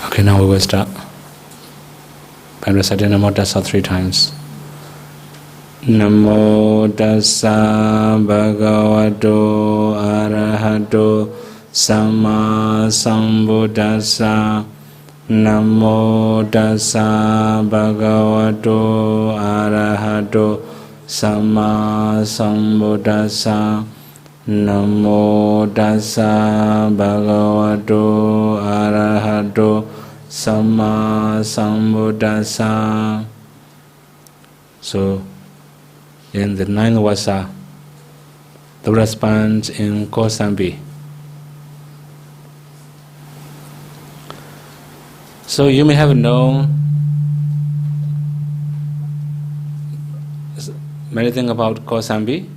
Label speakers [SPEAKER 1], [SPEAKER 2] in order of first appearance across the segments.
[SPEAKER 1] Okay, now we will start by reciting Namo Tassa 3 times. Namo Tassa Bhagavato Arahato Samma Sambuddhassa. Namo Tassa Bhagavato Arahato Samma Sambuddhassa. Namo Tassa Bhagavato Arahato Samma Sambuddhassa. So, in the 9th Vassa, the response in Kosambi. So you may have known many things about Kosambi.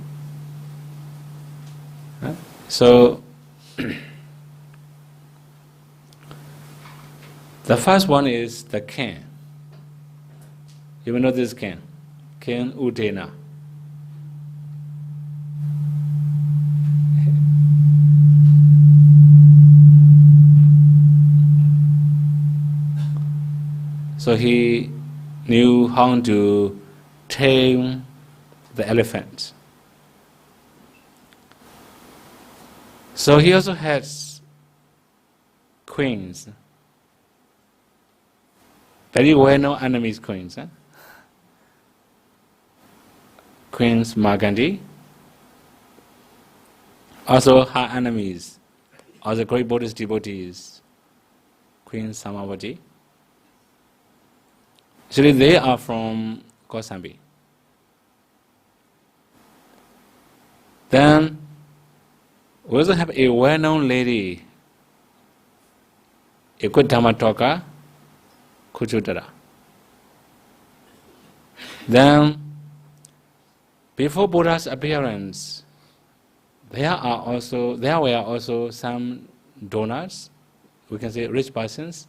[SPEAKER 1] So the first one is the king. You will know this king, King Udena. So he knew how to tame the elephant. So he also had queens, very well-known enemies queens. Queens Magandi, also her enemies, are the great Buddhist devotees, Queen Samavati. Actually, they are from Kosambi. Then we also have a well-known lady, a good Dhamma talker, Kuchudara. Then, before Buddha's appearance, there were also some donors, we can say rich persons,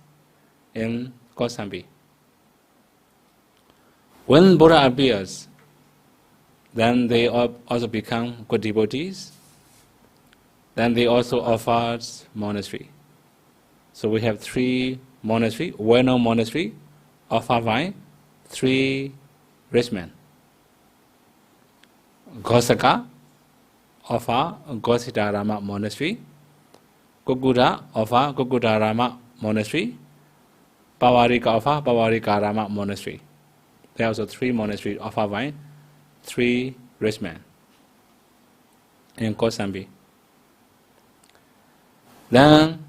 [SPEAKER 1] in Kosambi. When Buddha appears, then they also become good devotees. Then they also offered monastery. So we have 3 monastery, well-known monastery, offered by 3 rich men. Gosaka offer Gositarama monastery. Kukuda offer Kukudarama monastery. Pavarika offer Pavarikarama monastery. There are also 3 monasteries offered by 3 rich men in Kosambi. Then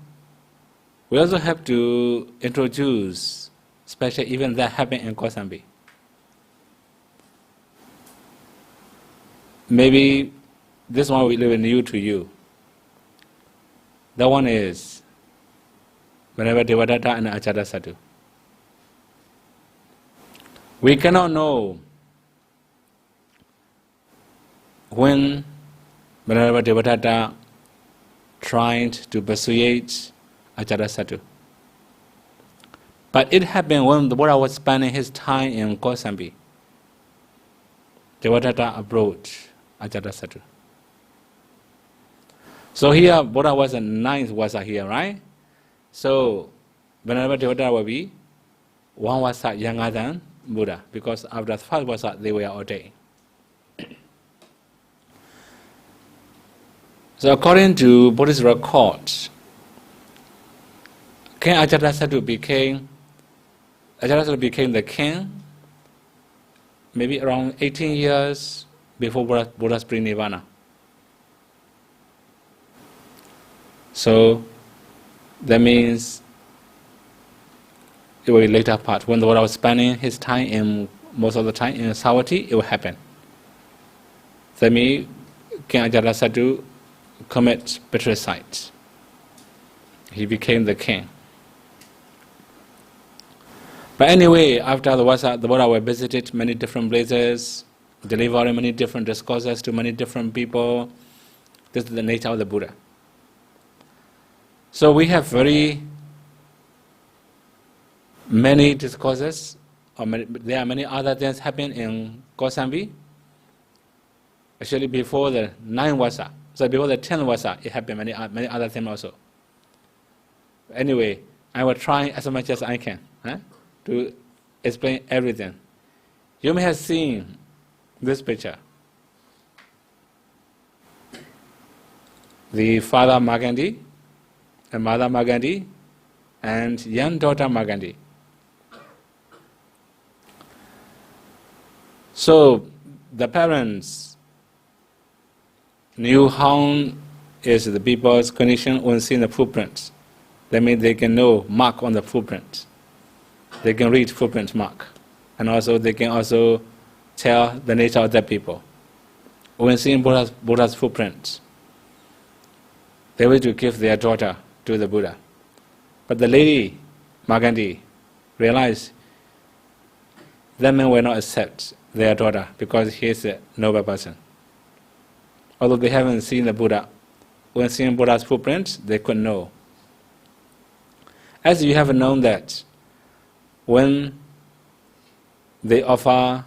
[SPEAKER 1] we also have to introduce special events that happen in Kosambi. Maybe this one will be little new to you. That one is whenever Devadatta and Acharya Sadhu. We cannot know when whenever Devadatta tried to persuade Acharya Sadhu. But it happened when the Buddha was spending his time in Kosambi. Devadatta approached Acharya Sadhu. So here Buddha was the 9th Vassa here, right? So whenever Devadatta will be 1 Vassa younger than Buddha, because after the 1st Vassa they were ordained. So according to Buddhist records, King Acharya Sadhu became the king maybe around 18 years before Buddha's pre-nirvana. So that means it will be later part. When the Buddha was spending his time most of the time in Savatthi, it will happen. That means King Acharya Sadhu commit patricide. He became the king. But anyway, after the Vassa, the Buddha visited many different places, delivering many different discourses to many different people. This is the nature of the Buddha. So we have very many discourses, there are many other things happening in Kosambi. Actually, before the 9th Vassa, so before the 10th Vassa, it happened many other things also. Anyway, I will try as much as I can to explain everything. You may have seen this picture. The father Magandi, and mother Magandi, and young daughter Magandi. So the parents knew how is the people's condition when seeing the footprints. That means they can know mark on the footprint. They can read footprint mark. And also they can also tell the nature of the people. When seeing Buddha's footprints, they were to give their daughter to the Buddha. But the lady, Magandi, realized that man will not accept their daughter because he is a noble person. Although they haven't seen the Buddha, when seeing Buddha's footprints, they could know. As you have known that when they offer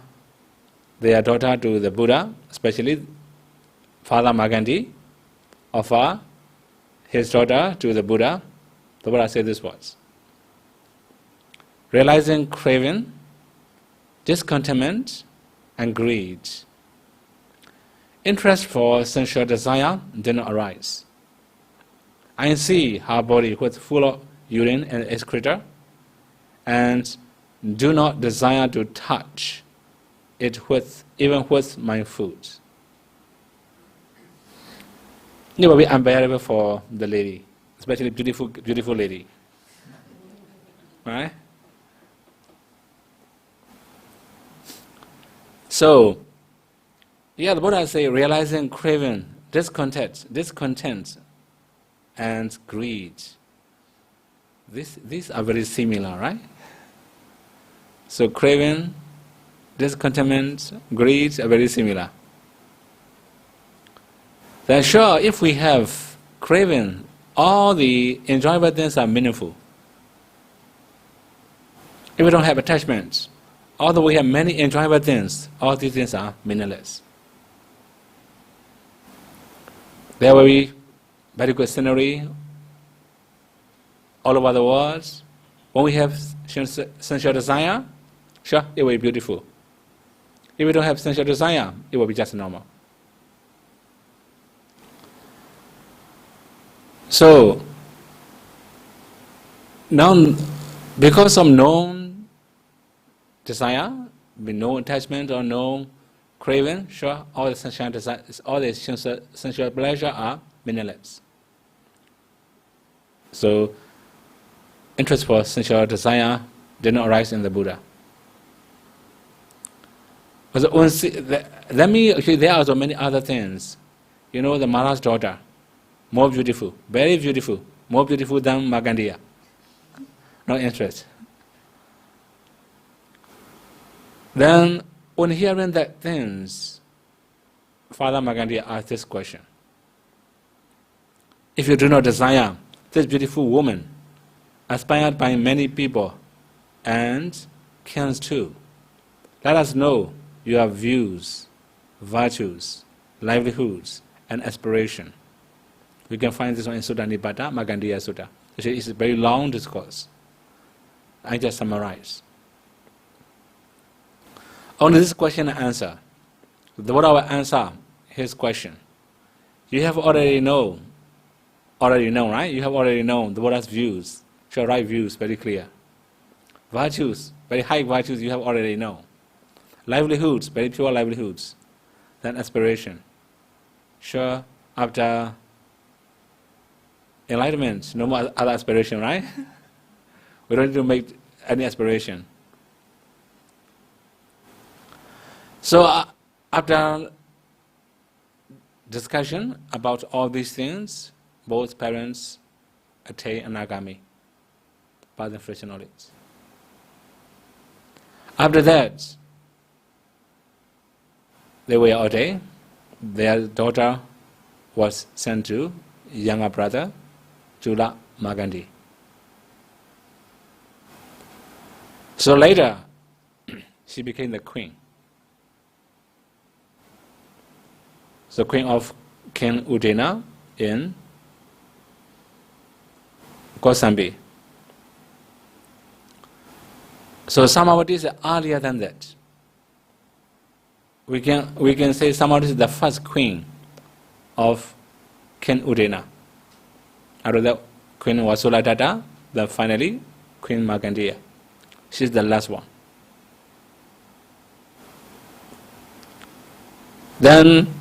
[SPEAKER 1] their daughter to the Buddha, especially Father Magandi offer his daughter to the Buddha said this words: realizing craving, discontentment, and greed. Interest for sensual desire did not arise. I see her body was full of urine and excreta, and do not desire to touch it even with my food. It will be unbearable for the lady, especially beautiful lady. Right? So, the Buddha say realizing craving, discontent, and greed. These are very similar, right? So craving, discontentment, greed are very similar. Then sure, if we have craving, all the enjoyable things are meaningful. If we don't have attachments, although we have many enjoyable things, all these things are meaningless. There will be very good scenery all over the world. When we have sensual desire, sure, it will be beautiful. If we don't have sensual desire, it will be just normal. So, now, because of known desire, no attachment or no craving, sure, all the sensual desire, all the sensual pleasure are meaningless. So, interest for sensual desire did not arise in the Buddha. But there are also many other things. You know, the Maharaj's daughter, more beautiful, very beautiful, more beautiful than Magandiya. No interest. Then, when hearing that things, Father Magandiya asked this question: if you do not desire this beautiful woman, aspired by many people, and kings too, let us know your views, virtues, livelihoods, and aspiration. We can find this one in Sutta Nipata, Magandiya Sutta. It's a very long discourse. I just summarize. On this question and answer, the Buddha will answer his question. You have already known, right? You have already known the Buddha's views, your right views, very clear. Virtues, very high virtues you have already known. Livelihoods, very pure livelihoods. Then aspiration. Sure, after enlightenment, no more other aspiration, right? We don't need to make any aspiration. So after discussion about all these things, both parents attain anagami, path and fresh knowledge. After that, they were ordained. Their daughter was sent to younger brother, Chula Magandi. So later, she became the queen. The queen of King Udena in Kosambi. So Samavati is earlier than that. We can say Samavati is the first queen of King Udena. After that, Queen Vasulatata, then finally Queen Markandeya. She's the last one. Then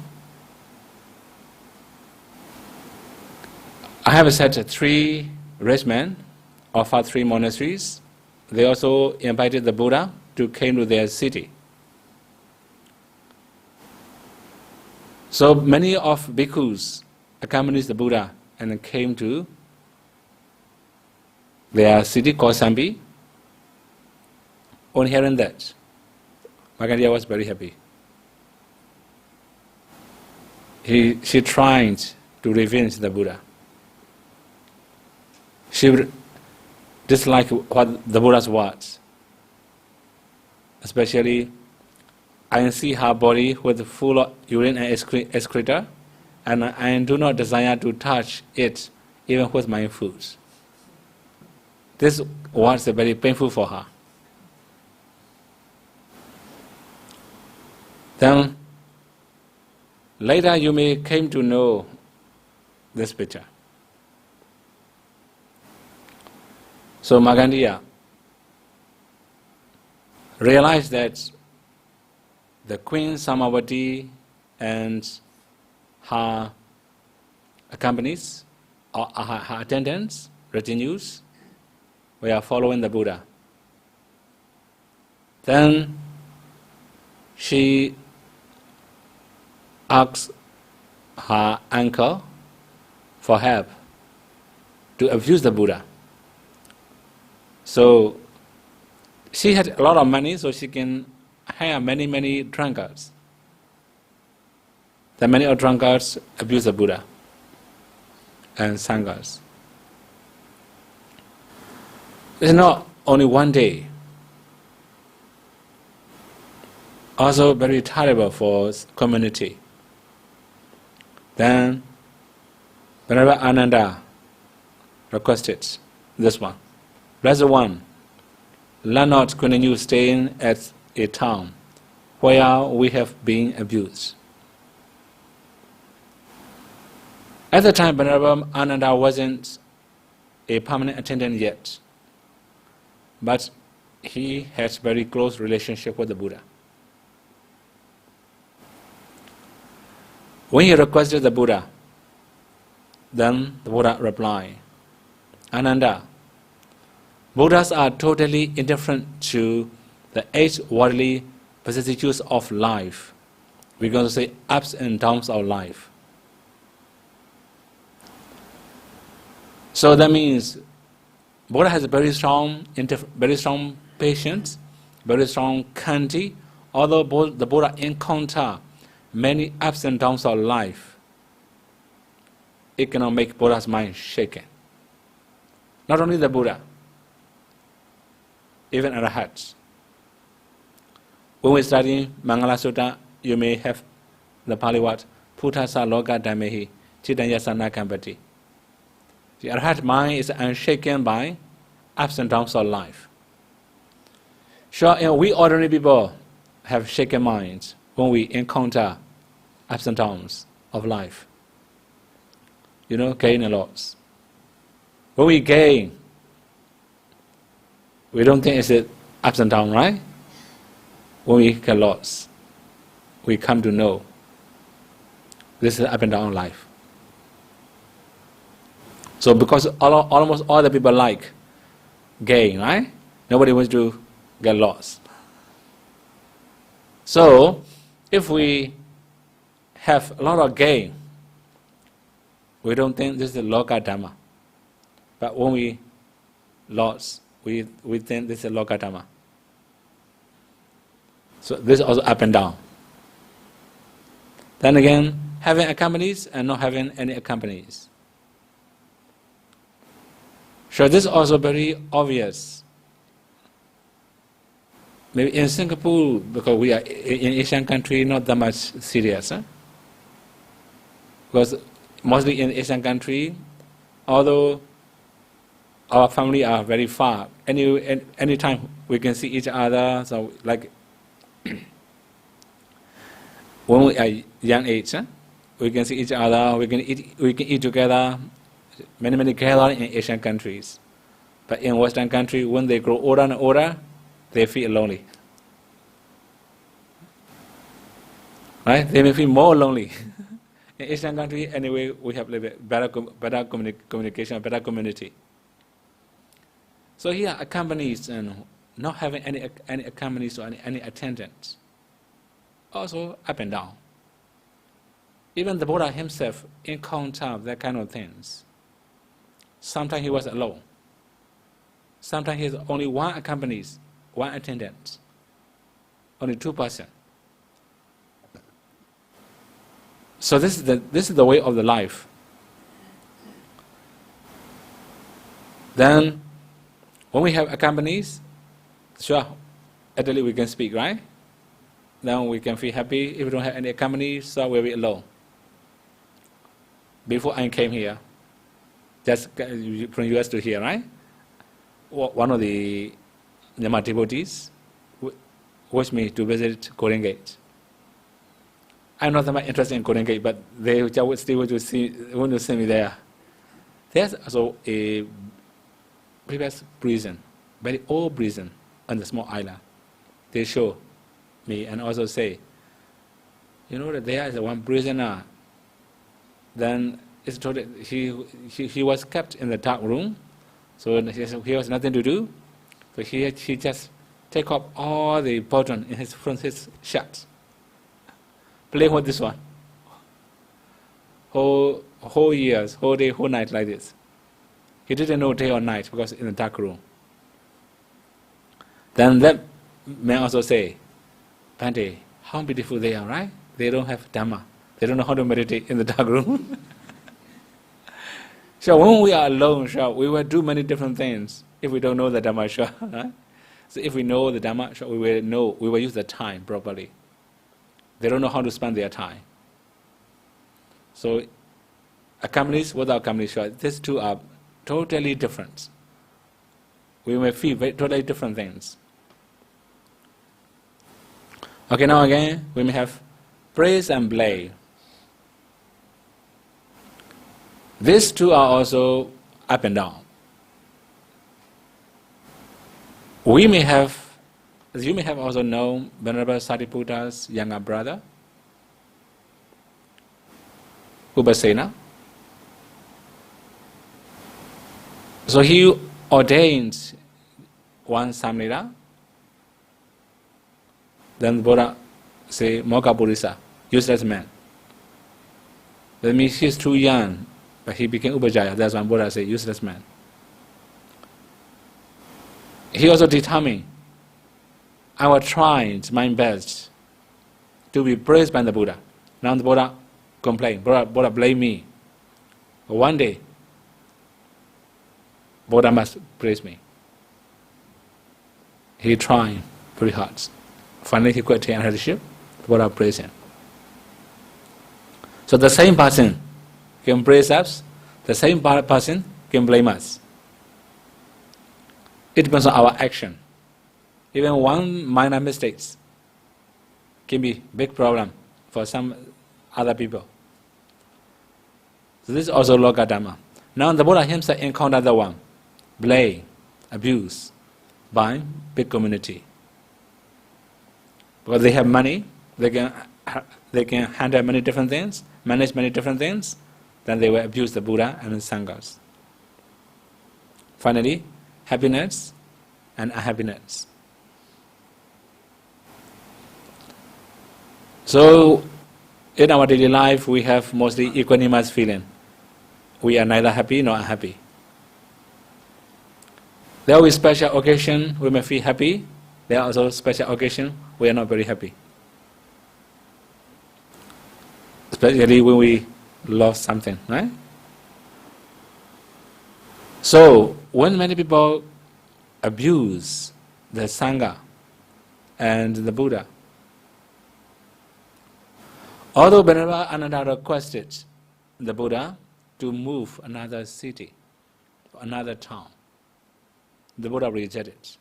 [SPEAKER 1] I have set 3 rich men of our 3 monasteries. They also invited the Buddha to come to their city. So many of bhikkhus accompanied the Buddha and came to their city called Sambi. On hearing that, Markandeya was very happy. She tried to revenge the Buddha. She disliked what the Buddha's words. Especially, I see her body with full of urine and excreta, and I do not desire to touch it even with my food. This was very painful for her. Then, later you may came to know this picture. So Markandeya realized that the Queen Samavati and her accompanies, or her attendants, retinues, were following the Buddha. Then she asked her uncle for help to abuse the Buddha. So she had a lot of money, so she can hire many drunkards. The many of drunkards abuse the Buddha and sanghas. It's not only one day. Also very terrible for community. Then Venerable Ananda requested this one. Blessed One, let not continue staying at a town where we have been abused. At the time, Venerable Ananda wasn't a permanent attendant yet, but he has very close relationship with the Buddha. When he requested the Buddha, then the Buddha replied, Ananda, Buddhas are totally indifferent to the 8 worldly vicissitudes of life. We're going to say ups and downs of life. So that means Buddha has a very strong patience, very strong kanti. Although the Buddha encounter many ups and downs of life, it cannot make Buddha's mind shaken. Not only the Buddha, even Arahats. When we study Mangala Sutta, you may have the Pali word, Puttasa Loka Dhammehi, Chitanyasana Kampati. The Arahat mind is unshaken by ups and downs of life. Sure, we ordinary people have shaken minds when we encounter ups and downs of life. Gain and loss. When we gain, we don't think it's ups and downs, right? When we get lost, we come to know this is up and down life. So because almost all the people like gain, right? Nobody wants to get lost. So if we have a lot of gain, we don't think this is Loka Dhamma. But when we lost, we think this is Loka Dhamma. So this is also up and down. Then again, having accompanies and not having any accompanies. So this is also very obvious. Maybe in Singapore, because we are in Asian country, not that much serious. Because mostly in Asian country, although our family are very far. Any time we can see each other. So like when we are young age, we can see each other. We can eat together. Many gatherings in Asian countries, but in Western country, when they grow older and older, they feel lonely. Right? They may feel more lonely. In Asian country, anyway, we have a little bit better communication, better community. So here, accompanies and not having any accompanies or any attendants, also up and down. Even the Buddha himself encountered that kind of things. Sometimes he was alone. Sometimes he has only one accompanies, one attendant, only 2 persons. So this is the way of the life. Then, when we have accompanies, sure, at least we can speak, right? Then we can feel happy. If we don't have any accompanies, so we'll be alone. Before I came here, just from US to here, right? One of the Myanmar devotees wished me to visit Golden Gate. I'm not that much interested in Golden Gate, but they just still want to see me there. There's also a previous prison, very old prison on the small island. They show me and also say, you know that there is one prisoner. Then it's told that he was kept in the dark room, so he has nothing to do. So he just take up all the button from his shirt, playing with this one. Whole years, whole day, whole night like this. He didn't know day or night because in the dark room. Then that man also say, Bhante, how beautiful they are, right? They don't have Dhamma. They don't know how to meditate in the dark room. So when we are alone, sure, we will do many different things if we don't know the Dhamma, sure. Right? So if we know the Dhamma, sure, we will use the time properly. They don't know how to spend their time. So accompanies without accompanies, sure, these two are totally different. We may feel totally different things. Okay, now again, we may have praise and blame. These two are also up and down. You may have also known Venerable Sariputta's younger brother, Upasena. So he ordained one Samnira. Then the Buddha say, Mokkha Purisa, useless man. That means he's too young, but he became Upajjhaya. That's why Buddha say, useless man. He also determined, I will try my best to be praised by the Buddha. Now the Buddha complained, Buddha blame me. But one day, Buddha must praise me. He tried very hard. Finally, he quit taking headship. Buddha praised him. So the same person can praise us, the same person can blame us. It depends on our action. Even one minor mistake can be big problem for some other people. So this is also Loka Dhamma. Now the Buddha himself encountered the one, blame, abuse by big community. Because they have money, they can handle many different things, manage many different things, then they will abuse the Buddha and the Sanghas. Finally, happiness and unhappiness. So, in our daily life, we have mostly equanimous feeling. We are neither happy nor unhappy. There will be special occasion we may feel happy. There are also special occasion we are not very happy. Especially when we lost something, right? So, when many people abuse the Sangha and the Buddha, although Venerable Ananda requested the Buddha to move another city, another town, the Buddha rejected it.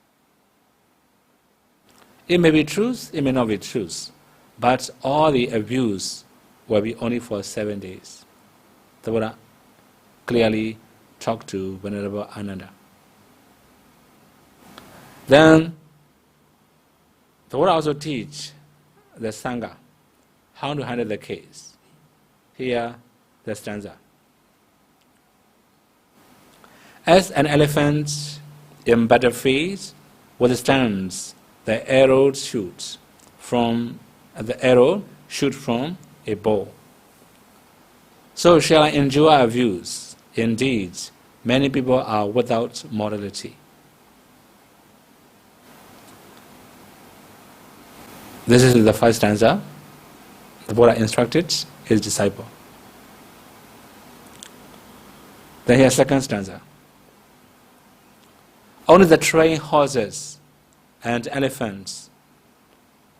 [SPEAKER 1] It may be truth, it may not be truth, but all the abuse will be only for 7 days. The Buddha clearly talked to Venerable Ananda. Then the Buddha also teach the Sangha how to handle the case. Here, the stanza. As an elephant in battlefield withstands the arrow shoot from a bow, so shall I endure abuse. Indeed, many people are without morality. This is the first stanza. The Buddha instructed his disciple. Then here's second stanza. Only the trained horses and elephants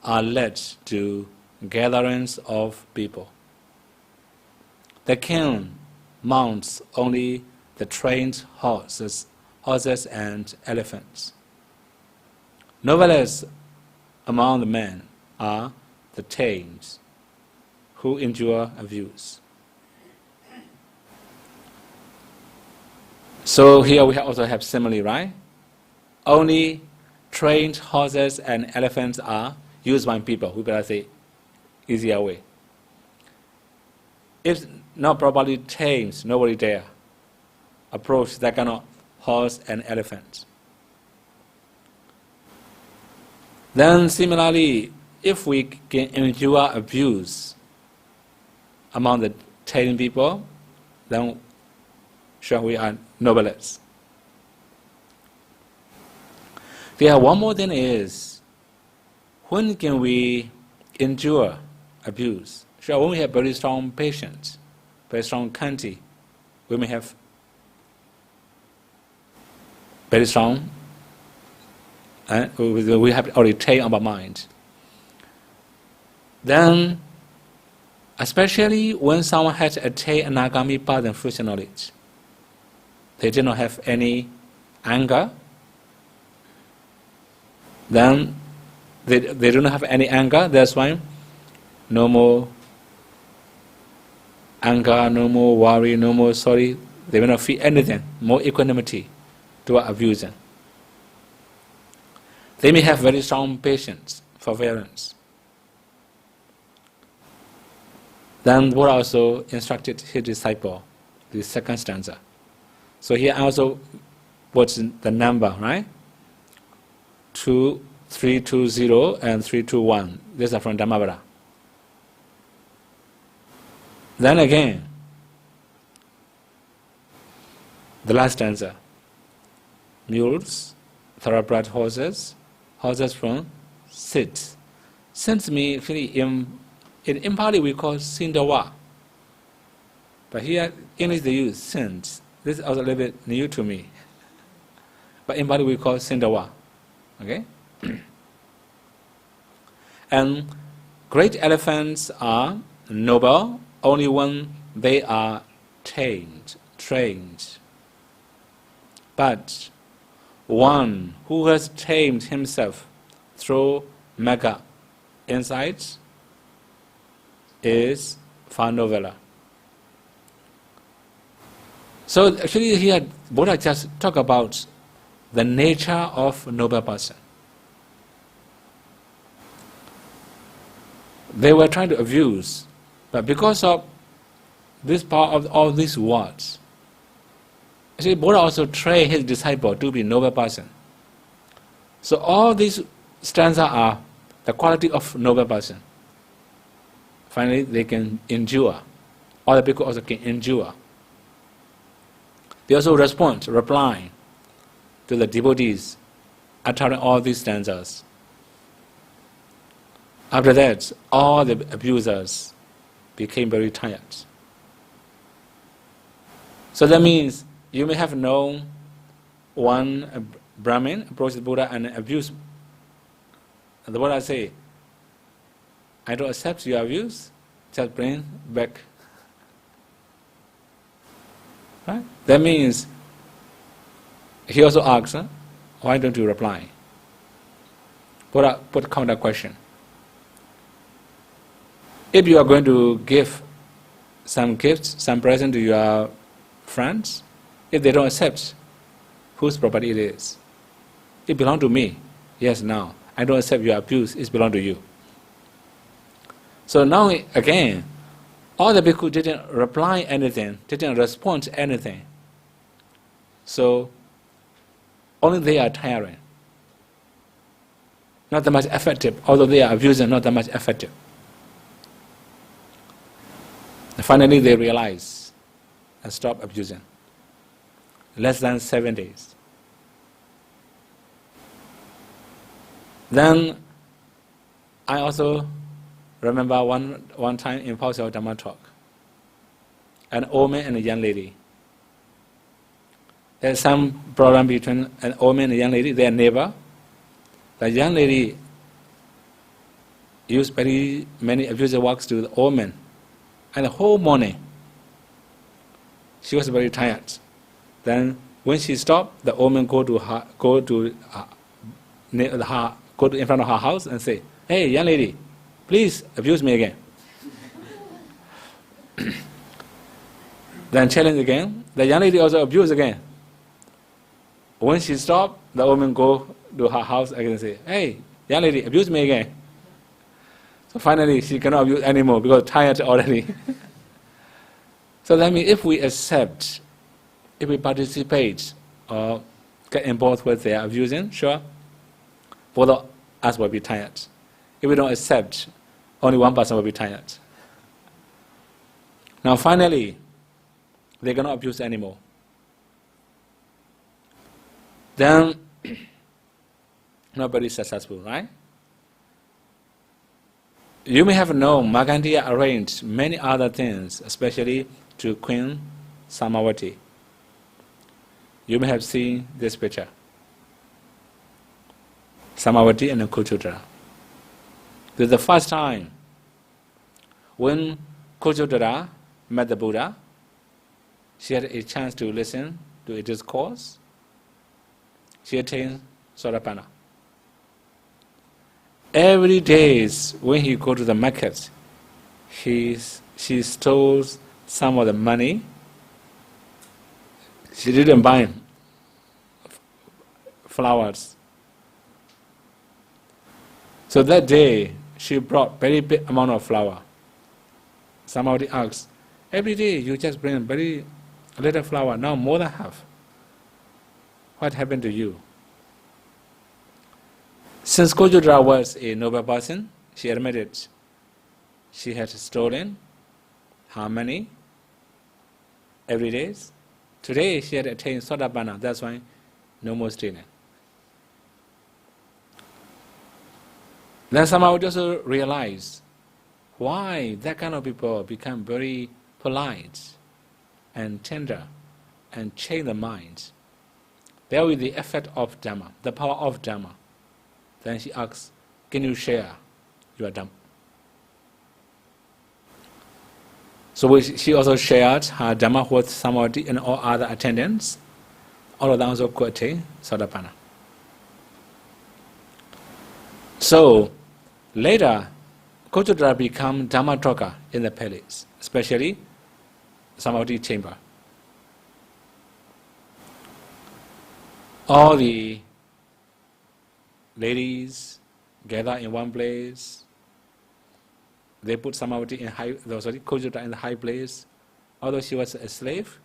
[SPEAKER 1] are led to gatherings of people. The king mounts only the trained horses and elephants. Novelers among the men are the tamed, who endure abuse. So here we also have simile, right? Only trained horses and elephants are used by people. We better say easier way. If not properly tamed, nobody dare approach that kind of horse and elephant. Then similarly, if we can endure abuse among the tamed people, then sure we are novelers. There one more thing is, when can we endure abuse? Sure, when we have very strong patience, very strong kanti, we may have very strong, we have already tamed our mind. Then, especially when someone has attained anagami path and fruition knowledge, they do not have any anger, then they do not have any anger, that's why no more anger, no more worry, no more sorry, they will not feel anything, more equanimity toward abusing. They may have very strong patience, forbearance. Then Buddha also instructed his disciple, the second stanza. So here also what's the number, right? 2, 320 and 321. These are from Dhammavada. Then again, the last stanza. Mules, thoroughbred horses, horses from sit. Sit means actually in Pali we call Sindawa. But here English they use sins. This is also a little bit new to me. But in Pali we call Sindawa. Okay? And great elephants are noble only when they are tamed, trained. But one who has tamed himself through mega insights is far nobler. So actually here Buddha just talk about the nature of a noble person. They were trying to abuse, but because of this power of all these words, actually Buddha also trained his disciple to be a noble person. So all these stanzas are the quality of noble person. Finally, they can endure. Other people also can endure. They also reply to the devotees uttering all these stanzas. After that, all the abusers became very tired. So that means you may have known one Brahmin approach the Buddha and abuse. And the Buddha say, I don't accept your abuse, just bring back. Right? That means, he also asks, Why don't you reply? Put counter question. If you are going to give some gifts, some present to your friends, if they don't accept, whose property it is? It belongs to me. Yes, now. I don't accept your abuse, it belongs to you. So now again, all the bhikkhu didn't reply anything, didn't respond to anything. So only they are tiring. Not that much effective, although they are abusing, not that much effective. And finally they realize and stop abusing. Less than 7 days. Then I also remember one time in Pausao Dhamma talk, an old man and a young lady. There's some problem between an old man and a young lady, they are neighbor. The young lady used very many abusive words to the old man. And the whole morning, she was very tired. Then when she stopped, the old man go in front of her house and say, "Hey, young lady, please abuse me again." Then challenge again. The young lady also abused again. When she stopped, the old man go to her house again and say, "Hey, young lady, abuse me again." So finally, she cannot abuse anymore because tired already. So that means if we accept, if we participate or get involved with their abusing, sure, both of us will be tired. If we don't accept, only one person will be tired. Now finally, they cannot abuse anymore. Then, not very successful, right? You may have known Markandeya arranged many other things, especially to Queen Samavati. You may have seen this picture. Samavati and Kuchudara. This is the first time when Kuchudara met the Buddha, she had a chance to listen to a discourse. She attained Sotapanna. Every day when he go to the market, she stole some of the money. She didn't buy flowers. So that day, she brought very big amount of flour. Somebody asked, "Every day you just bring very little flour, now more than half. What happened to you?" Since Kojudra was a noble person, she admitted she had stolen her money every day. Today she had attained Sotapanna, that's why no more stealing. Then somehow we also realize why that kind of people become very polite and tender and change the mind. There will be the effect of Dhamma, the power of Dhamma. Then she asks, "Can you share your Dhamma?" So she also shared her Dhamma with Samavati and all other attendants. All of them also could attain Sotapanna. So later, Kojudra became Dhamma talker in the palace, especially Samavati chamber. All the ladies gather in one place. They put Samavati in Kojudra in the high place. Although she was a slave,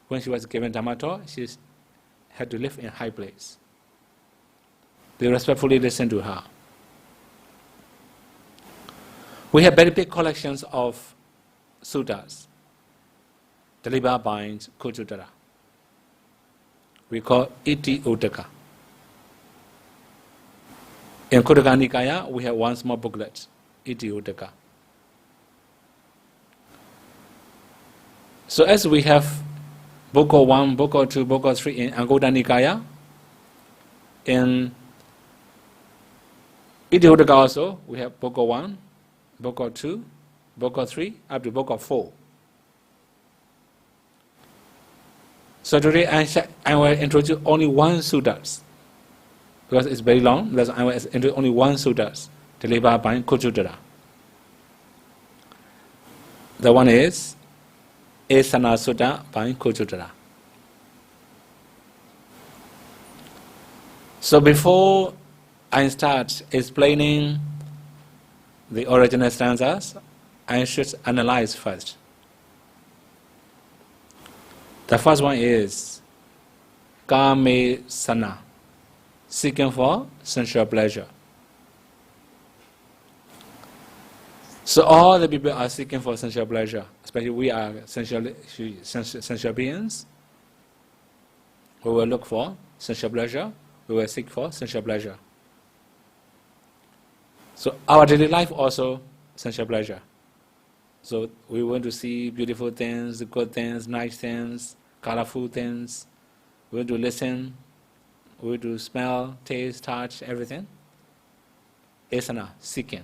[SPEAKER 1] when she was given Dhamma talk, she had to live in high place. They respectfully listened to her. We have very big collections of suttas delivered by Kojudra. We call Iti Uddaka. In Khuddaka Nikaya, we have one small booklet, Iti Uddaka. So as we have Boko 1, Boko 2, Boko 3 in Anguttara Nikaya, in Iti Uddaka also, we have Boko 1, Boko 2, Boko 3, up to Boko 4. So today I will introduce only one suttas because it's very long. That's why I was into only one suttas, delivered by Kuchutara. The one is Esana Sutta by Kuchutara. So before I start explaining the original stanzas, I should analyze first. The first one is Kame Sana, seeking for sensual pleasure. So all the people are seeking for sensual pleasure, especially we are sensual beings. We will look for sensual pleasure, we will seek for sensual pleasure. So our daily life also sensual pleasure. So we want to see beautiful things, good things, nice things, colorful things. We want to listen, we want to smell, taste, touch, everything. Asana, seeking.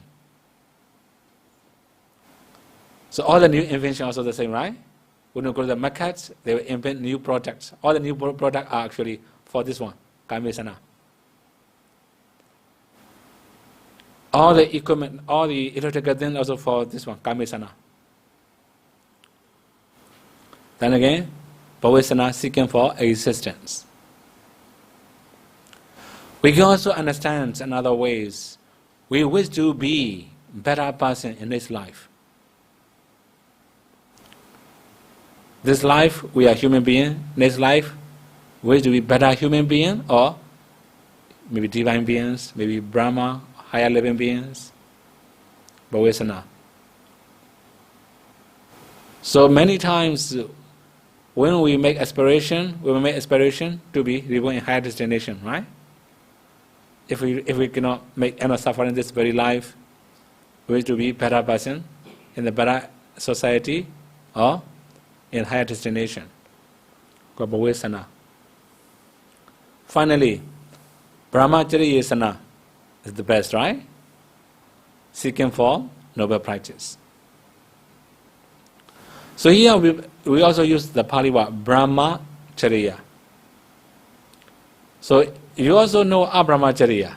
[SPEAKER 1] So all the new inventions are also the same, right? When you go to the market, they will invent new products. All the new products are actually for this one, Kamesana. All the equipment, all the electrical things also for this one, Kamesana. Then again, Bhavesana, seeking for existence. We can also understand in other ways. We wish to be better person in this life. This life, we are human being. Next life, we wish to be better human being, or maybe divine beings, maybe Brahma, higher living beings. Bhavesana. So many times, when we make aspiration, we will make aspiration to be reborn in higher destination, right? If we cannot make any suffering in this very life, we wish to be better person in the better society or in higher destination. Bhavesana. Finally, Brahmacharya is the best, right? Seeking for noble practice. So here we also use the Pali word Brahmacharya. So you also know Abrahmacharya.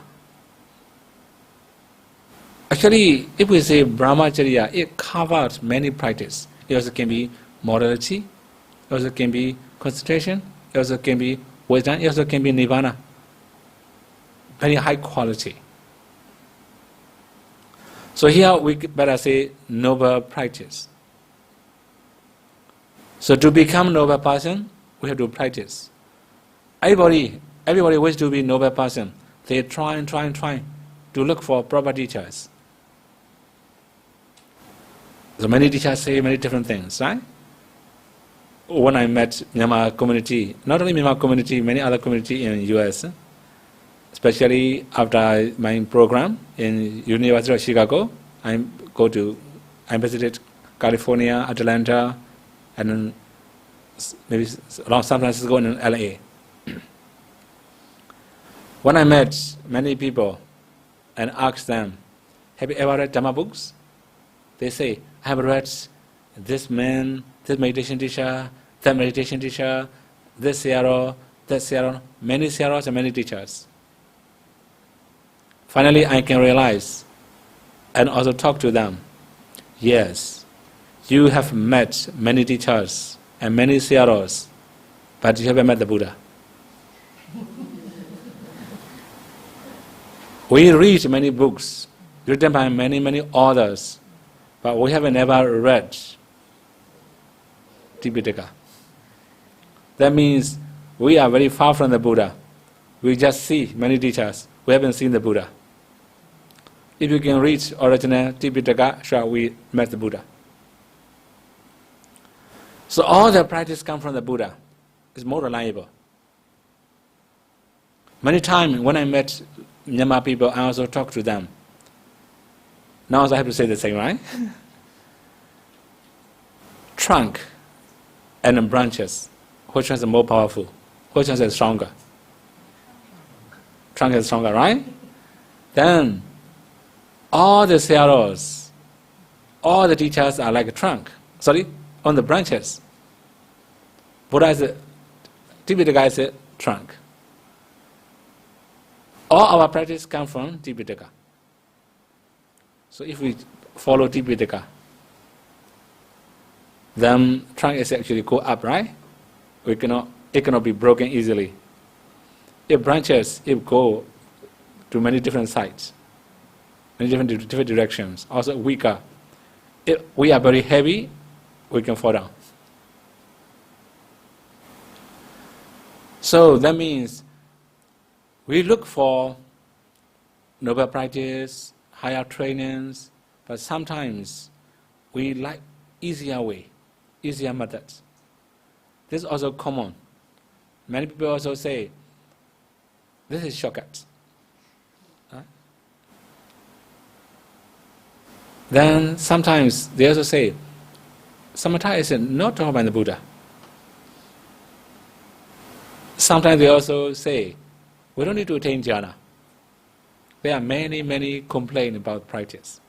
[SPEAKER 1] Actually, if we say Brahmacharya, it covers many practices. It also can be morality, it also can be concentration, it also can be wisdom, it also can be nirvana. Very high quality. So here we better say noble practice. So to become noble person, we have to practice. Everybody wishes to be noble person. They try to look for proper teachers. So many teachers say many different things, right? When I met Myanmar community, not only Myanmar community, many other community in US, especially after my program in University of Chicago, I visited California, Atlanta, and then maybe around San Francisco and LA. When I met many people and asked them, have you ever read Dhamma books? They say, I have read this man, this meditation teacher, that meditation teacher, this CRO, that CRO, many CROs and many teachers. Finally, I can realize and also talk to them. Yes, you have met many teachers and many CROs, but you haven't met the Buddha. We read many books written by many authors, but we haven't ever read Tipitaka. That means we are very far from the Buddha. We just see many teachers. We haven't seen the Buddha. If you can read original Tipitaka, sure, we met the Buddha. So all the practice come from the Buddha. It's more reliable. Many times when I met Myanmar people, I also talk to them. Now also I have to say the same, right? Trunk and branches, which one is more powerful? Which one is stronger? Trunk is stronger, right? Then all the CROs, all the teachers are like a trunk. On the branches. Buddha is Tipitaka is a trunk. All our practice comes from Tipitaka. So if we follow Tipitaka, then trunk is actually go up, right? It cannot be broken easily. It branches, it go to many different sides, many different directions, also weaker. If we are very heavy, we can fall down. So that means we look for noble practice, higher trainings, but sometimes we like easier way, easier methods. This is also common. Many people also say, this is shortcut. Then sometimes they also say, samatha is not taught by the Buddha. Sometimes they also say, we don't need to attain jhana. There are many complaints about practice.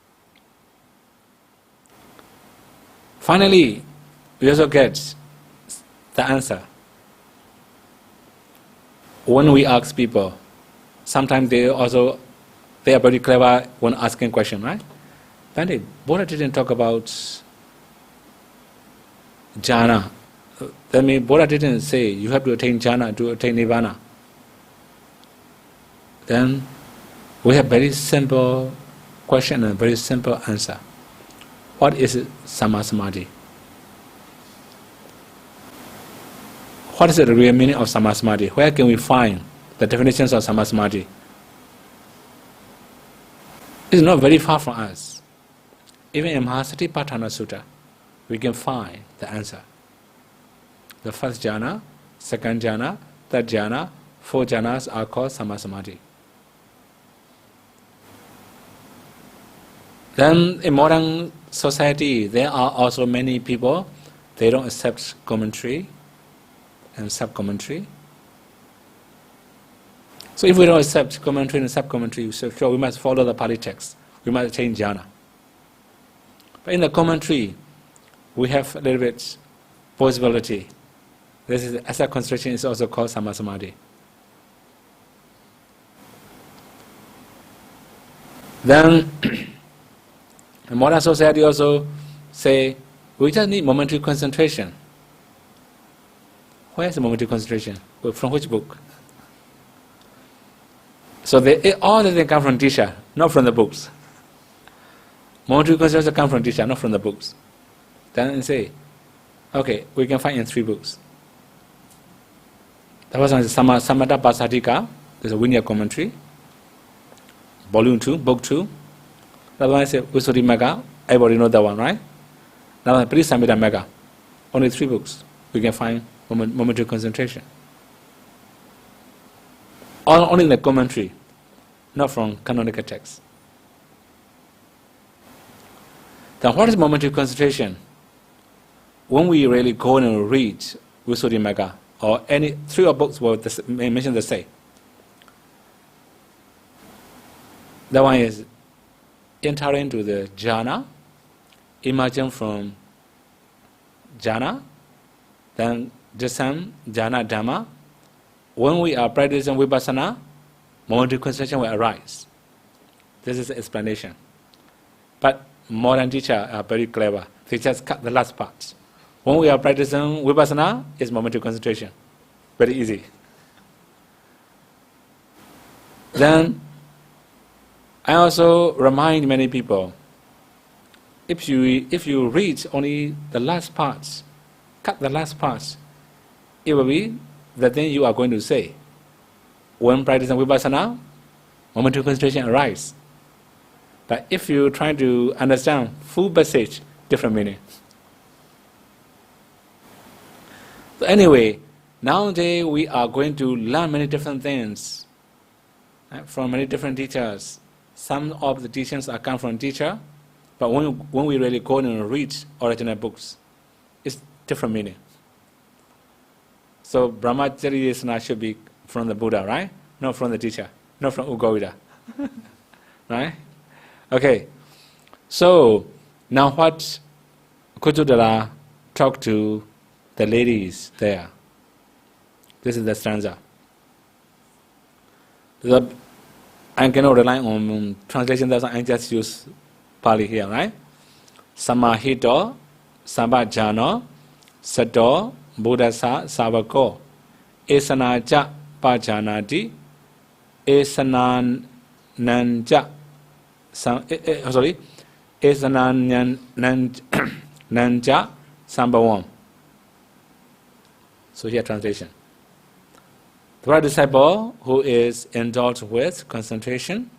[SPEAKER 1] Finally, we also get the answer. When we ask people, sometimes they are very clever when asking questions, right? Pandit, Buddha didn't talk about jhana. That means Buddha didn't say you have to attain jhana to attain nirvana. Then we have very simple question and very simple answer. What is Samma Samadhi? What is the real meaning of Samma Samadhi? Where can we find the definitions of Samma Samadhi? It's not very far from us. Even in Mahasatipatthana Sutta, we can find the answer. The first jhana, second jhana, third jhana, 4 jhanas are called Samma Samadhi. Then in modern society, there are also many people, they don't accept commentary and sub-commentary. So if we don't accept commentary and sub-commentary, so sure we must follow the Pali text. We must change jhana. But in the commentary, we have a little bit possibility. This is asset concentration is also called Samma Samadhi. Then in modern society also say we just need momentary concentration. Where is the momentary concentration? From which book? So all the things come from teacher, not from the books. Momentary concentration come from teacher, not from the books. Then say, okay, we can find in 3 books. The first one is Samatha Pasadika, there's a Vinaya commentary, volume 2, book 2. The other one is Visuddhimagga, everybody know that one, right? Now Parisamhita Magga, only 3 books. We can find momentary concentration. Only in the commentary, not from canonical texts. Then what is momentary concentration? When we really go and read Visuddhimagga, or any 3 books will mention the same. That one is entering into the jhana, emerging from jhana, then jasam, jhana, dhamma. When we are practicing vipassana, momentary concentration will arise. This is the explanation. But modern teachers are very clever. They just cut the last part. When we are practicing vipassana, it's momentary concentration. Very easy. Then, I also remind many people, if you read only the last parts, cut the last parts, it will be the thing you are going to say. When practicing vipassana, momentary concentration arises. But if you try to understand full passage, different meaning. So anyway, nowadays we are going to learn many different things from many different teachers. Some of the teachings are come from teacher, but when we really go and read original books, it's different meaning. So Brahmacharya Desana should be from the Buddha, right? Not from the teacher, not from Kovida. Right? Okay. So now what Kujudala talked to the ladies there. This is the stanza. I cannot rely on translation, that's why I just use Pali here, right? Samahito, Sabajano, Sato, Buddhasa, Savako, Esanaja, Pajanati, Esanan Nanja, sorry, Esanan Nanja, Sambawam. So here translation. The right disciple who is endowed with concentration,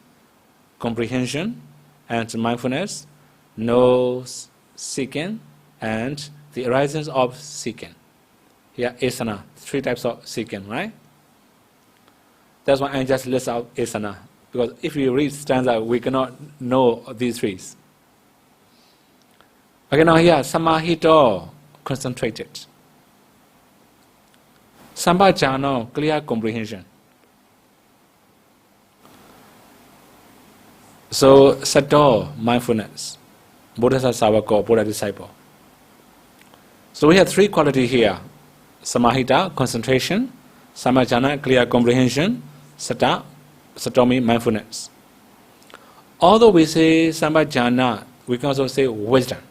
[SPEAKER 1] comprehension, and mindfulness knows seeking and the arisings of seeking. Here, asana, 3 types of seeking, right? That's why I just list out asana, because if you read stanza, we cannot know these 3. Okay, now here, samahito, concentrated. Sambhajano, clear comprehension. So, sato, mindfulness. Buddhasa savako, Buddha disciple. So we have 3 qualities here. Samahita, concentration. Samajana, clear comprehension. Sata, satomi, mindfulness. Although we say samajana, we can also say wisdom.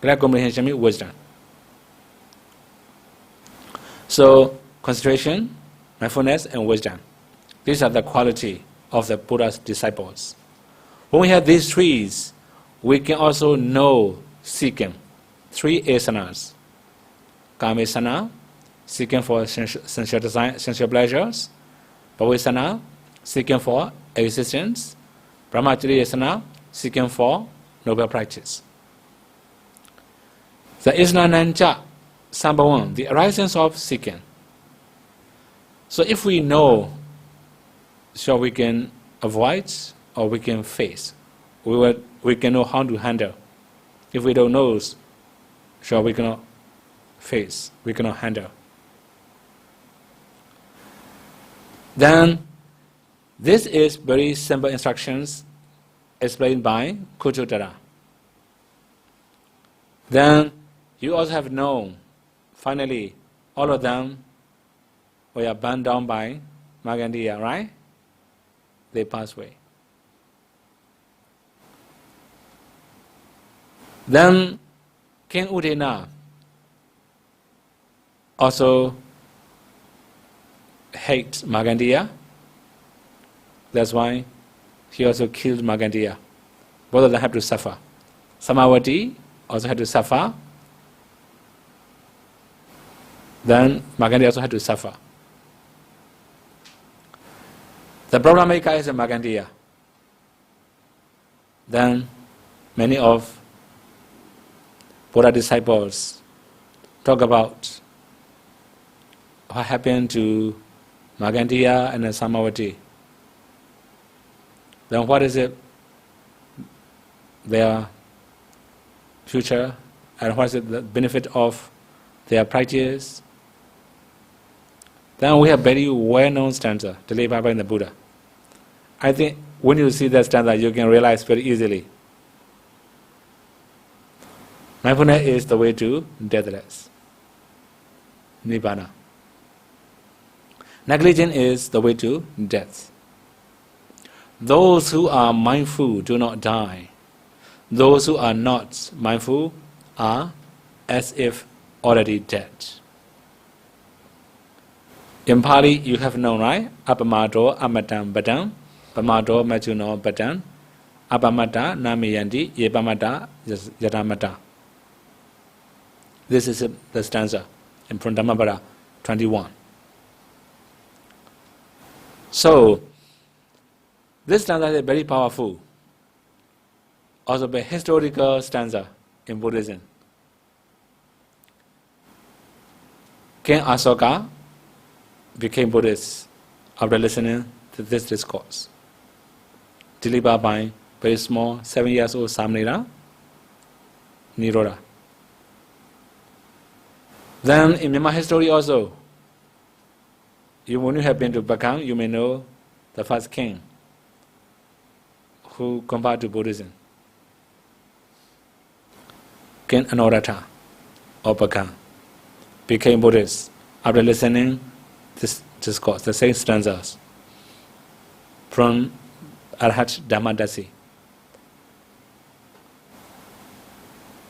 [SPEAKER 1] Clear comprehension means wisdom. So, concentration, mindfulness, and wisdom. These are the quality of the Buddha's disciples. When we have these 3, we can also know seeking. 3 asanas. Kamesana, seeking for sensual pleasures. Bhavesana, seeking for existence. Brahmacharya, seeking for noble practice. The Isnananja, Sambhavan, the arisings of seeking. So if we know, so we can avoid or we can face. We can know how to handle. If we don't know, so we cannot face, we cannot handle. Then, this is very simple instructions explained by Kuchutara. Then, you also have known, finally, all of them were burned down by Magandiya, right? They passed away. Then, King Udena also hates Magandiya. That's why he also killed Magandiya. Both of them have to suffer. Samavati also had to suffer. Then Magandiya also had to suffer. The problem maker is Magandiya. Then many of Buddha disciples talk about what happened to Magandiya and Samavati. Then what is it, their future, and what is it, the benefit of their practice? Then we have very well-known stanza, delivered by the Buddha. I think when you see that stanza, you can realize very easily. Mindfulness is the way to deathless. Nibbana. Negligence is the way to death. Those who are mindful do not die. Those who are not mindful are as if already dead. In Pali, you have known, right? Apamado amatam badam, pamado majuno badam, apamata namiyandi, yepamata yadamata. This is the stanza in Pundamabara 21. So, this stanza is very powerful. Also a historical stanza in Buddhism. King Asoka became Buddhist after listening to this discourse. Delivered by very small 7 years old Samnira Niroda. Then in Myanmar history also, when you have been to Bakang, you may know the first king who converted to Buddhism. King Anuruddha of Bakang became Buddhist after listening this discourse, the same stanzas from Arhat Dhammadasi.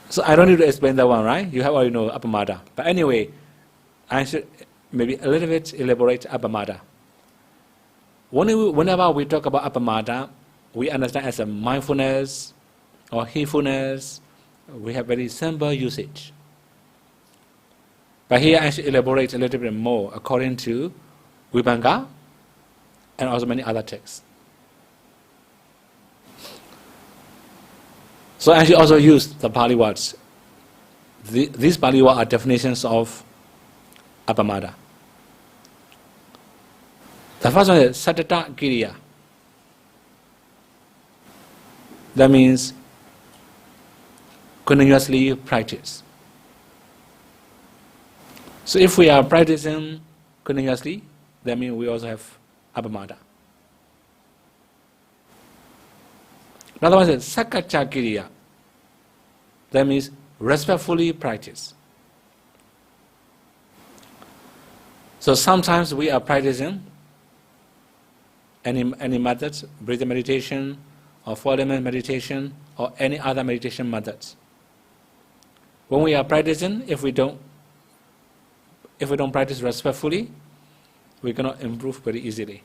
[SPEAKER 1] So I don't need to explain that one, right? You have already know Appamada. But anyway, I should maybe a little bit elaborate Appamada. Whenever we talk about Appamada, we understand as a mindfulness or heedfulness. We have very simple usage. But here I should elaborate a little bit more according to Vibhanga and also many other texts. So I should also use the Pali words. These Pali words are definitions of Appamada. The first one is Satata Kiriya. That means continuously practice. So if we are practicing continuously, that means we also have Appamada. Another one is Sakacha Kiriya. That means respectfully practice. So sometimes we are practicing any methods, breathing meditation, or 4-element meditation, or any other meditation methods. When we are practicing, if we don't practice respectfully, we cannot improve very easily.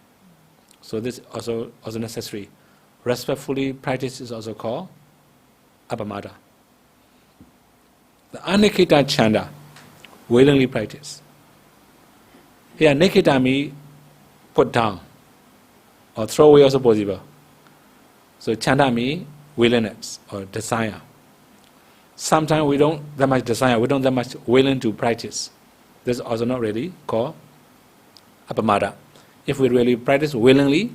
[SPEAKER 1] So this is also necessary. Respectfully practice is also called Appamada. The Anikita Chanda, willingly practice. Here, Nikita means put down or throw away also possible. So Chanda means willingness or desire. Sometimes we don't that much desire, we don't that much willing to practice. This is also not really called Appamada. If we really practice willingly,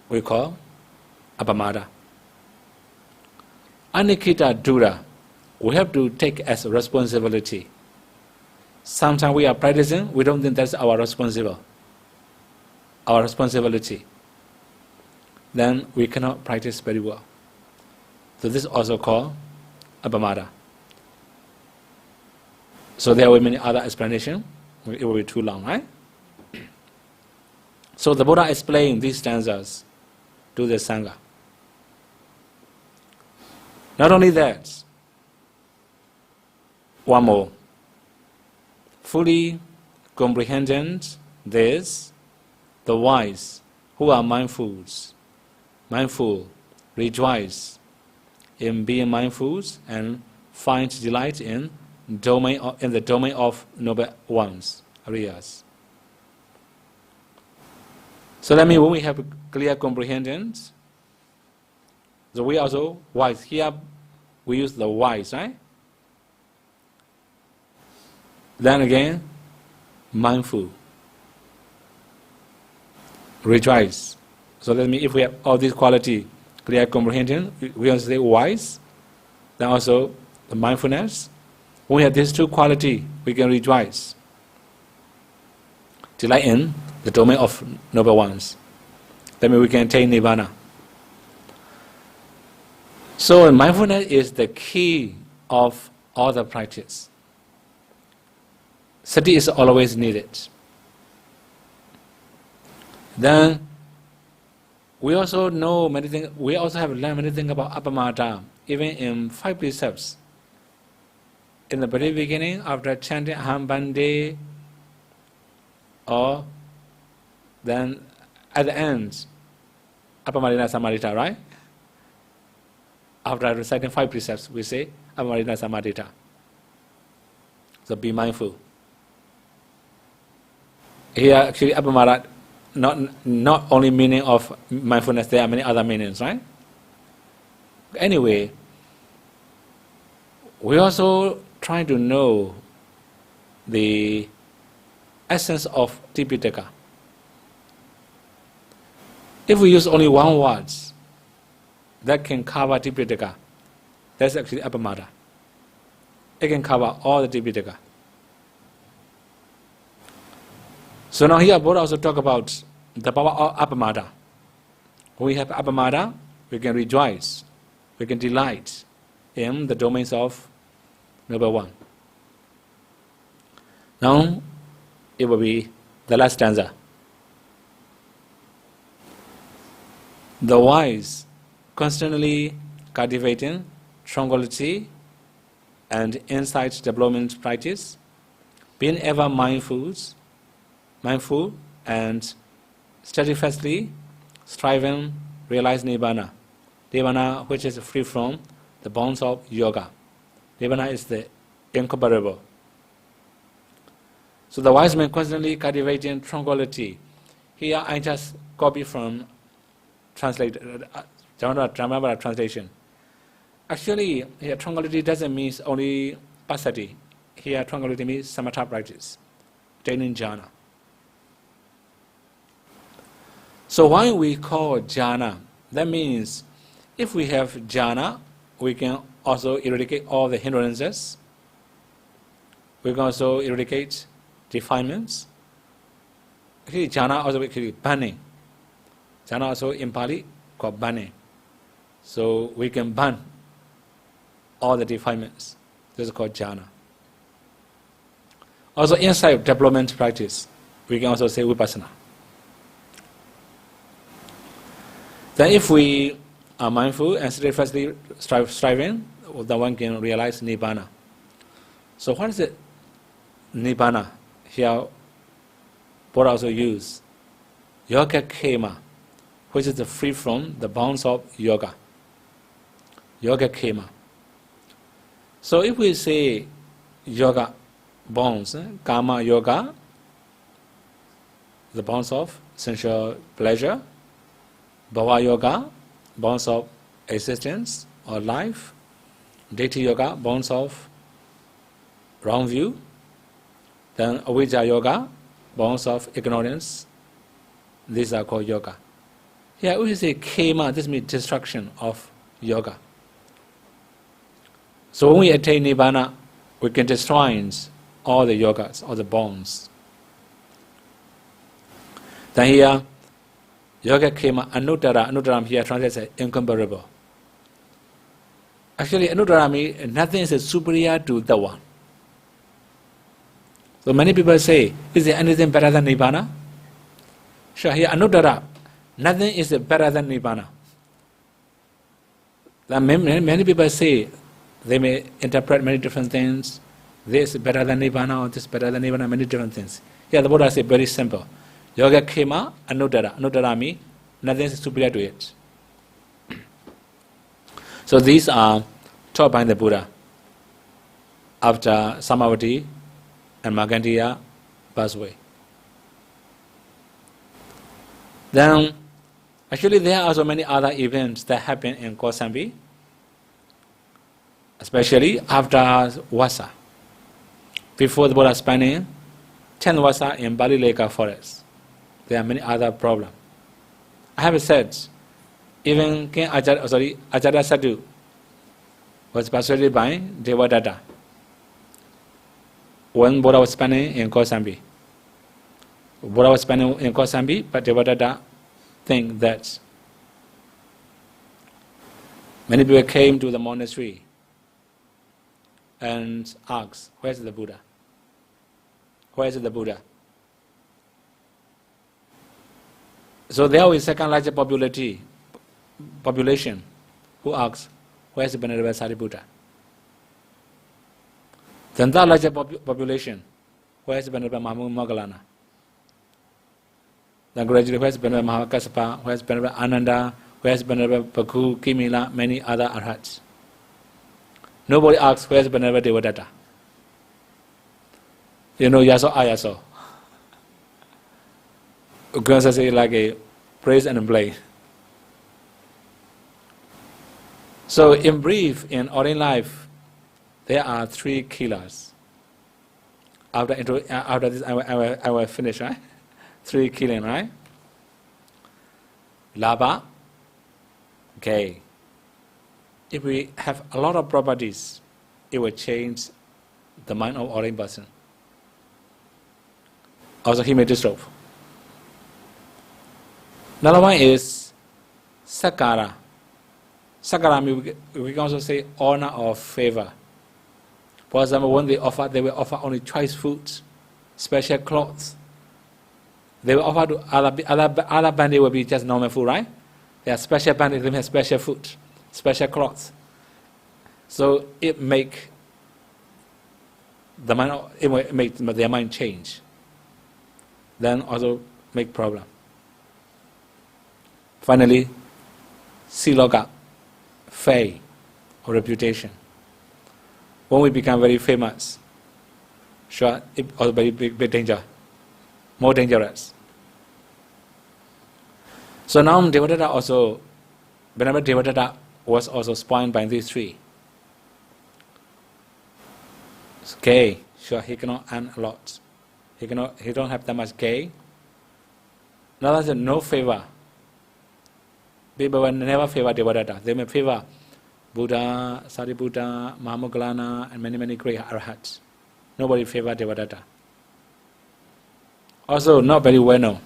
[SPEAKER 1] we call Appamada. Anikita Dura, we have to take as a responsibility. Sometimes we are practicing, we don't think that's our responsibility. Then we cannot practice very well. So this is also called Appamada. So there will be many other explanations. It will be too long, right? So the Buddha explained these stanzas to the Sangha. Not only that, one more. Fully comprehending this, the wise who are mindful, rejoice in being mindful and find delight in the domain of noble ones, Ariyas. So that means when we have clear comprehension, so we also wise. Here we use the wise, right? Then again, mindful, rejoice. So that means if we have all these qualities, clear comprehension, we also say wise, then also the mindfulness. When we have these two qualities, we can rejoice, delight in the domain of noble ones. That means we can attain nirvana. So mindfulness is the key of all the practice. Sati is always needed. Then we also know many things. We also have learned many things about Appamada, even in 5 precepts. In the very beginning, after chanting Aham Bande, or then at the end, Appamarina Samadhita, right? After reciting 5 precepts, we say Appamarina Samadhita. So be mindful. Here, actually, Appamada, not only meaning of mindfulness, there are many other meanings, right? Anyway, we also try to know the essence of Tipitaka. If we use only one word that can cover Tipitaka, that's actually Appamada. It can cover all the Tipitaka. So now here Buddha also talk about the power of Appamada. When we have Appamada, we can rejoice, we can delight in the domains of Noble One. Now it will be the last stanza. The wise constantly cultivating tranquility and insight development practice, being ever mindful and steadfastly striving realize Nibbana. Nibbana which is free from the bonds of yoga. Nibbana is the incomparable. So the wise man constantly cultivating tranquility. Here I just copy from Dhamma translation. Actually, here tranquility doesn't mean only passaddhi. Here tranquility means samatha practice, attaining jhana. So why we call jhana? That means if we have jhana, we can also eradicate all the hindrances. We can also eradicate defilements. Actually, jhana also actually banning. Jhana also in Pali called banning. So we can ban all the defilements. This is called jhana. Also inside development practice, we can also say vipassana. Then if we are mindful and steadfastly striving, then one can realize Nibbana. So what is it? Nibbana. Here, Buddha also use yoga kema, which is free from the bounds of yoga. Yoga kema. So if we say yoga bonds, kama yoga, the bonds of sensual pleasure, bhava yoga, bonds of existence or life, ditthi yoga, bonds of wrong view, then avijja yoga, bonds of ignorance. These are called yoga. Here we say kema, this means destruction of yoga. So when we attain Nibbana, we can destroy all the yogas, all the bonds. Then here, yoga kema anuttara. Anuttara here translates as incomparable. Actually, anuttara means nothing is superior to the one. So many people say, is there anything better than Nibbana? Sure, here anuttara, nothing is better than Nibbana. Many people say, they may interpret many different things. This is better than Nibbana, or this is better than Nibbana, many different things. Here the Buddha says very simple. Yoga kema anuttara. Anuttara means nothing is superior to it. So these are taught by the Buddha after Samavati and Markandeya passed away. Then, actually there are also many other events that happen in Kosambi, especially after Vassa. Before the Buddha spending 10 Vassa in Bali Leka forest, there are many other problems. I have said, even King Ajara Sadhu was persuaded by Devadatta when Buddha was spending in Kosambi. Buddha was spending in Kosambi, but Devadatta think that many people came to the monastery and asked, where's the Buddha? Where is the Buddha? So there is second largest population who asks, where is the Venerable Sariputta? Then the largest population, where is the Venerable Moggallana? Then gradually, where is the Venerable Mahakassapa? Where is the Venerable Ananda? Where is the Venerable Bhikkhu, Kimila, many other arhats? Nobody asks, where is the Venerable Devadatta? You know, yaso ayaso. Ugansa say like a praise and blame. So in brief, in ordinary life, there are 3 killers. After this, I will finish, right? 3 killing, right? Labha, okay. If we have a lot of properties, it will change the mind of ordinary person. Also, he may disturb. Another one is sakara. Sakara means we can also say honor or favor. For example, when they will offer only choice foods, special clothes. They will offer to other bandits will be just normal food, right? They have special bandits, they have special food, special clothes. So it make the mind, it make their mind change. Then also make problem. Finally, siloga, fame, or reputation. When we become very famous, sure, it also very big danger, more dangerous. So now Devadatta also, whenever Devadatta was also spoiled by these three. It's gay, sure, he cannot earn a lot. He don't have that much gay. Now there's no favor. People will never favor Devadatta. They may favor Buddha, Sariputta, Mahamoggallana, and many great arhats. Nobody favor Devadatta. Also, not very well known.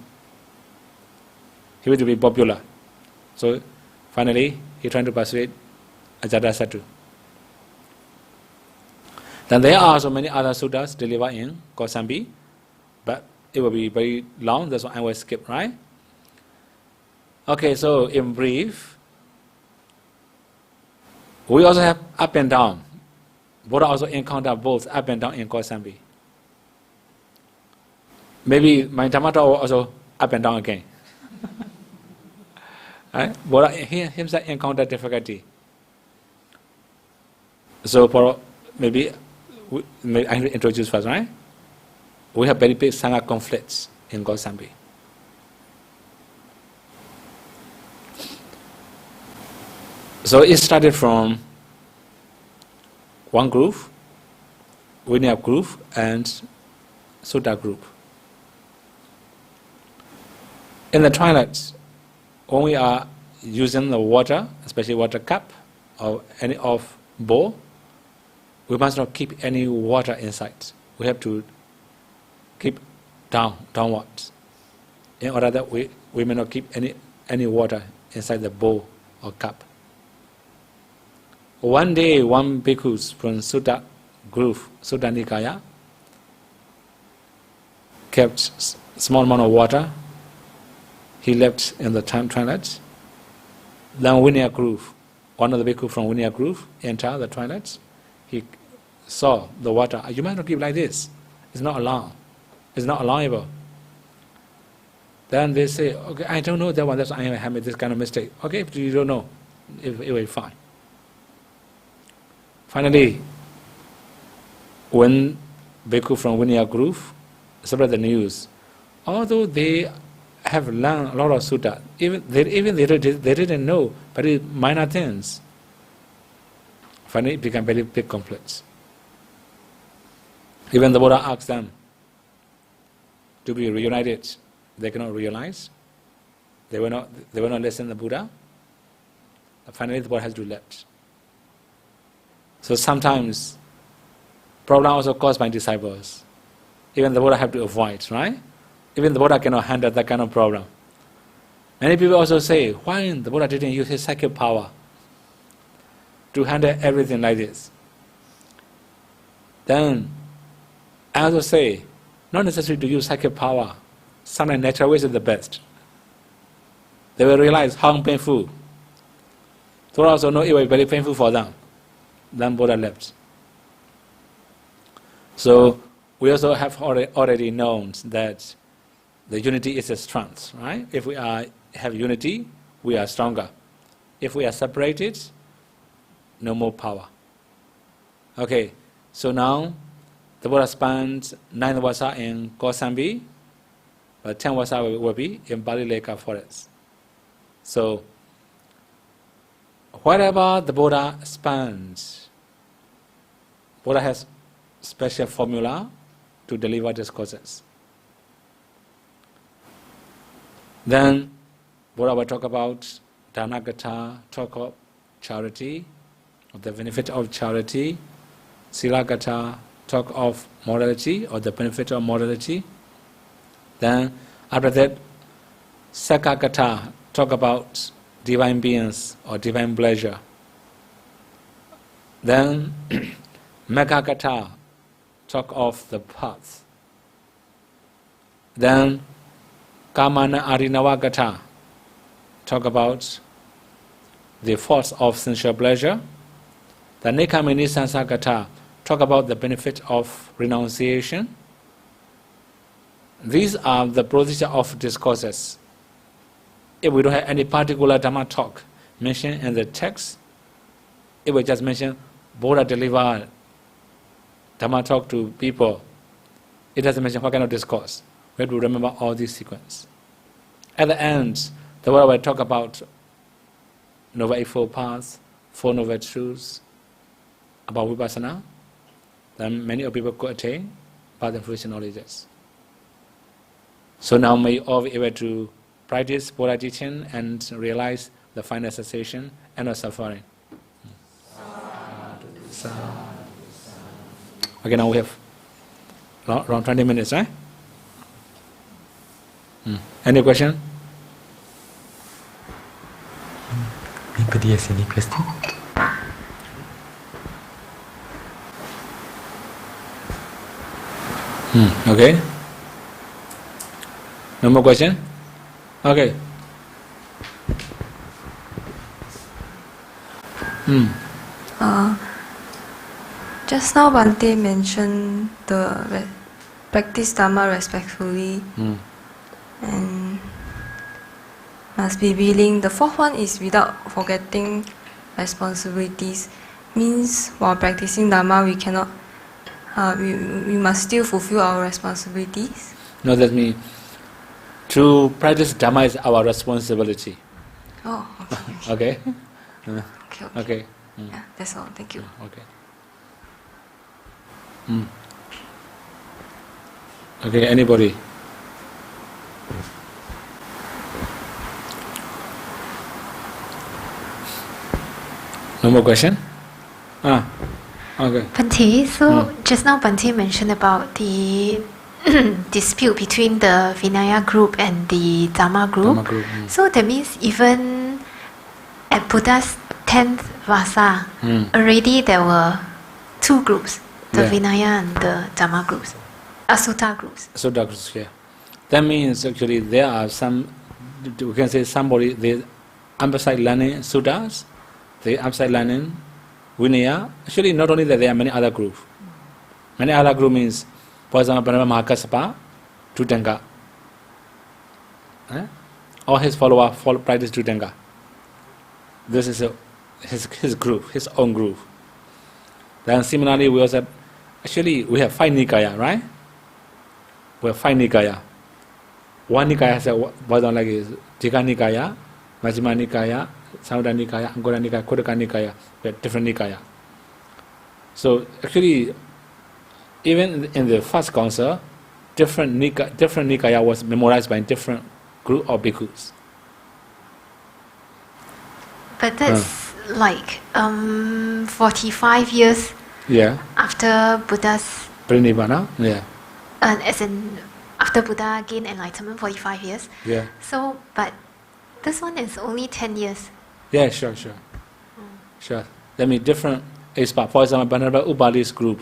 [SPEAKER 1] He wanted to be popular. So, finally, he tried to persuade Ajatasattu. Then there are also many other suttas delivered in Kosambi, but it will be very long, that's why I will skip, right? Okay, so in brief, we also have up and down. Buddha also encountered both up and down in Kosambi. Maybe my Dhammata also up and down again. Right? Buddha himself encountered difficulty. So for maybe I introduce first, right? We have very big Sangha conflicts in Kosambi. So it started from one group, Vinaya group and Sutta group. In the toilets, when we are using the water, especially water cup or any of bowl, we must not keep any water inside. We have to keep downwards, in order that we may not keep any water inside the bowl or cup. One day, one bhikkhu from Sutta group, Sutta Nikaya, kept small amount of water. He left in the toilet. Then Vinaya group, one of the bhikkhu from Vinaya group, entered the toilet. He saw the water. You might not keep like this. It's not allowed. It's not allowable. Then they say, okay, I don't know that one. That's why I have made this kind of mistake. Okay, if you don't know, it will be fine. Finally, when bhikkhu from Vinaya group spread the news, although they have learned a lot of sutta, they didn't know very minor things. Finally, it became very big conflicts. Even the Buddha asked them to be reunited. They cannot realize. They will not listen to the Buddha. Finally, the Buddha has to left. So sometimes, problem also caused by disciples. Even the Buddha have to avoid, right? Even the Buddha cannot handle that kind of problem. Many people also say, why the Buddha didn't use his psychic power to handle everything like this? Then, I also say, not necessary to use psychic power. Sometimes natural ways is the best. They will realize how painful. So also know it was very painful for them. Then Buddha left. So we also have already known that the unity is a strength, right? If we have unity, we are stronger. If we are separated, no more power. Okay, so now the Buddha spent 9 Vassa in Kosambi, but 10 Vassa will be in Bali Leka forest. So wherever the Buddha spends, Buddha has special formula to deliver discourses. Then Buddha will talk about Dhanagata, talk of charity, of the benefit of charity. Silagata, talk of morality, or the benefit of morality. Then after that, Sakagata, talk about divine beings or divine pleasure. Then Megagata, talk of the path. Then Kamana Arinavagata, talk about the force of sensual pleasure. The Nekamini Sansakata talk about the benefit of renunciation. These are the procedure of discourses. If we don't have any particular Dhamma talk mentioned in the text, if we just mention Buddha delivered Dhamma talk to people, it doesn't mention what kind of discourse. We have to remember all these sequence. At the end, the Buddha will talk about Noble Eightfold Paths, Four Noble Truths, about Vipassana. Then many of people could attain path and fruition knowledges. So now may all be able to practice Buddha teaching and realize the final cessation and not suffering. Okay, now we have around 20 minutes, right? Any question?
[SPEAKER 2] Anybody has any question?
[SPEAKER 1] Okay. No more question? Okay.
[SPEAKER 3] Just now Bhante mentioned the practice Dhamma respectfully and must be willing. The fourth one is without forgetting responsibilities. Means while practicing Dhamma we cannot, we must still fulfill our responsibilities.
[SPEAKER 1] No, that means to practice Dhamma is our responsibility.
[SPEAKER 3] Oh, okay.
[SPEAKER 1] Okay?
[SPEAKER 3] Okay. Yeah, that's all. Thank you.
[SPEAKER 1] Okay. Okay, anybody? No more question? Okay.
[SPEAKER 4] Bhante, so just now Bhante mentioned about the dispute between the Vinaya group and the Dhamma group. So that means even at Buddha's 10th Vassa, already there were two groups, the Vinaya and the Dhamma groups, Sutta groups.
[SPEAKER 1] Sutta groups, yeah. That means actually there are some, we can say somebody, they emphasize learning Suttas, they emphasize learning Vinaya. Actually, not only that, there are many other groups. Many other groups means, for example, Mahakassapa, Tutanga. All his followers practice Tutanga. This is his group, his own group. Then similarly, we also we have 5 Nikaya, right? We have 5 Nikaya. One Nikaya has like Tika Nikaya, Majjhima Nikaya, Samudana Nikaya, Angkara Nikaya, Khuddaka Nikaya. We have different Nikaya. So actually, even in the first council, different Nikaya was memorized by different group of bhikkhus.
[SPEAKER 4] But that's like 45 years after Buddha's
[SPEAKER 1] Parinibbana,
[SPEAKER 4] as in after Buddha gained enlightenment, 45 years. So, but this one is only 10 years.
[SPEAKER 1] Yeah, sure. Sure. That means different expert. For example, Venerable Upali's group,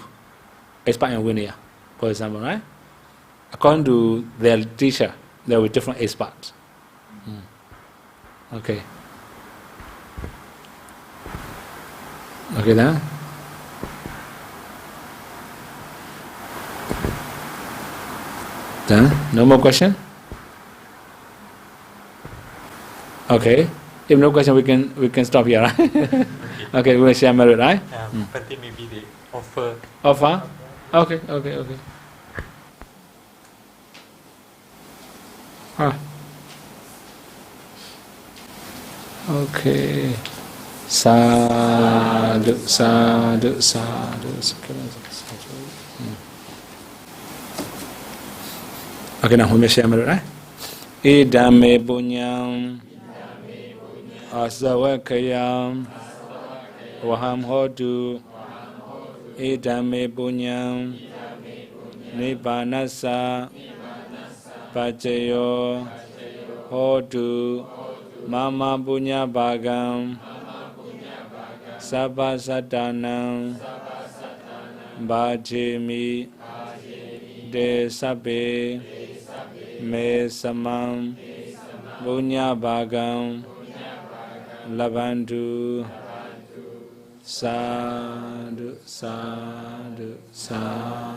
[SPEAKER 1] expert in Vinaya, for example, right? According to their teacher, there were different experts. Okay. Okay then. Then no more question. Okay. If no question, we can stop here, right? Okay, we will share merit, right?
[SPEAKER 2] But maybe they offer.
[SPEAKER 1] Offer? Okay. Okay. Sadhu. Okay, now we will share merit, right? Idame punyam asavakayam vaham hotu idame punyam nibbanasa pacayo hotu mama punya bhagam sabba satanam bhajemi de sabbe me samam punya bhagam lavantu, sadhu, sadhu, sadhu.